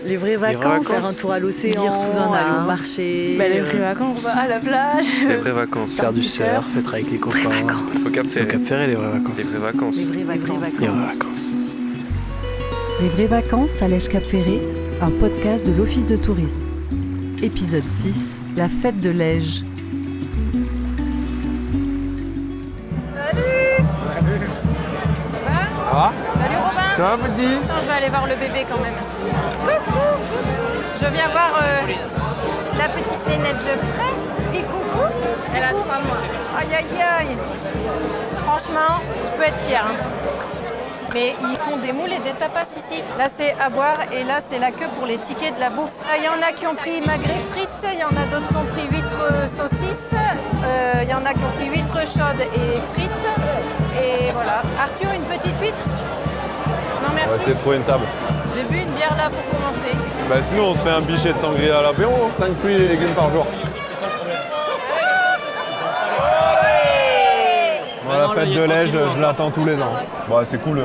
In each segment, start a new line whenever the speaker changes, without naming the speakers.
Les vraies vacances, faire un tour à l'océan, lire sous un arbre, marcher.
Les vraies vacances.
On va à la plage.
Les vraies vacances.
Faire du surf, être avec les copains.
Au Cap Ferré,
les vraies vacances.
Les vraies vacances.
Les vraies vacances.
Les vraies vacances.
Les vraies vacances à Lège Cap Ferré, un podcast de l'Office de tourisme. Épisode 6, la fête de Lège.
Salut.
Ça va ?
Salut Robin.
Ça va, petit ?
Attends, je vais aller voir le bébé quand même. Coucou. Je viens voir la petite nénette de près. Et coucou. Elle a 3 mois. Aïe aïe aïe. Franchement, je peux être fière. Mais ils font des moules et des tapas ici. Là, c'est à boire et là, c'est la queue pour les tickets de la bouffe. Il y en a qui ont pris magret frites, il y en a d'autres qui ont pris huîtres saucisses, il y en a qui ont pris huîtres chaudes et frites. Et voilà. Arthur, une petite huître ? Non, merci.
On va essayer de trouver une table.
J'ai bu une bière là pour commencer.
Sinon, on se fait un bichet de sangria à l'apéro, 5 fruits et légumes par jour. La fête de Lège, je l'attends tous les ans. C'est cool,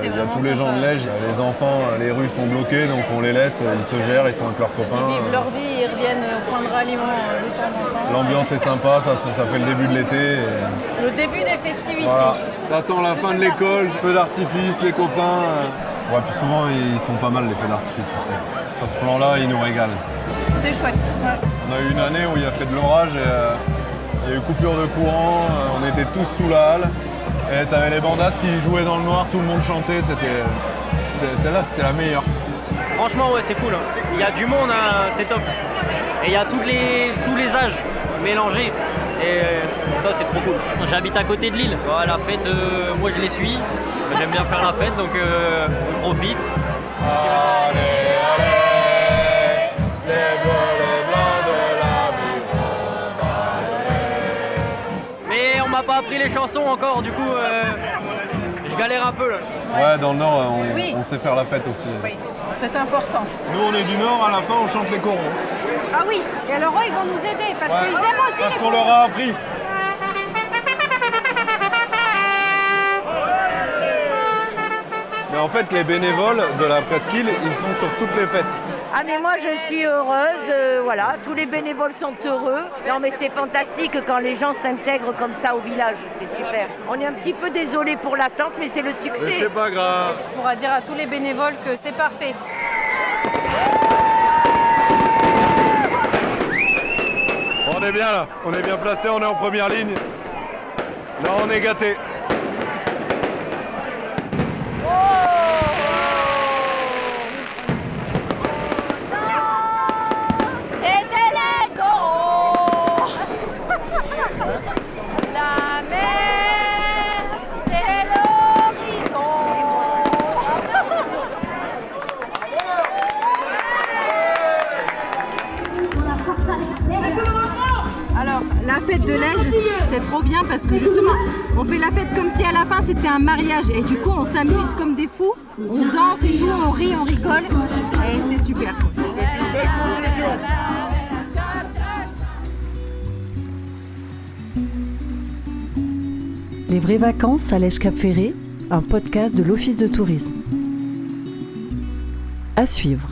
il y a tous les gens de Lège, les enfants, les rues sont bloquées, donc on les laisse, ils se gèrent, ils sont avec leurs copains.
Ils vivent leur vie, ils reviennent au point de ralliement de temps en temps.
L'ambiance est sympa, ça fait le début de l'été.
Le début des festivités.
Voilà. Ça sent la fin de l'école, feux d'artifice, les copains. Puis souvent, ils sont pas mal les feux d'artifice ici. Sur ce plan-là, ils nous régalent.
C'est chouette. Ouais.
On a eu une année où il y a fait de l'orage et il y a eu coupure de courant, on était tous sous la halle. Et t'avais les bandas qui jouaient dans le noir, tout le monde chantait, celle-là c'était la meilleure.
Franchement ouais, c'est cool, hein. Il y a du monde, hein, c'est top. Et il y a tous les âges mélangés. Et ça c'est trop cool. J'habite à côté de Lille. La fête, moi je les suis. J'aime bien faire la fête donc on profite. On m'a pas appris les chansons encore, du coup je galère un peu là.
Ouais, dans le Nord on sait faire la fête aussi.
Oui, c'est important.
Nous on est du Nord, à la fin on chante les corons.
Ah oui, et alors eux ils vont nous aider parce qu'ils aiment aussi
parce
les
qu'on leur a appris. Mais en fait les bénévoles de la presqu'île ils sont sur toutes les fêtes.
Ah mais moi je suis heureuse, voilà, tous les bénévoles sont heureux. Non mais c'est fantastique quand les gens s'intègrent comme ça au village, c'est super. On est un petit peu désolé pour l'attente mais c'est le succès.
Mais c'est pas grave.
Tu pourras dire à tous les bénévoles que c'est parfait.
On est bien là, on est bien placé, on est en première ligne. Là on est gâtés.
Alors, la fête de Lège, c'est trop bien parce que justement, on fait la fête comme si à la fin c'était un mariage et du coup on s'amuse comme des fous, on danse et tout, on rit, on rigole et c'est super.
Les vraies vacances à Lège Cap Ferré, un podcast de l'Office de tourisme. À suivre.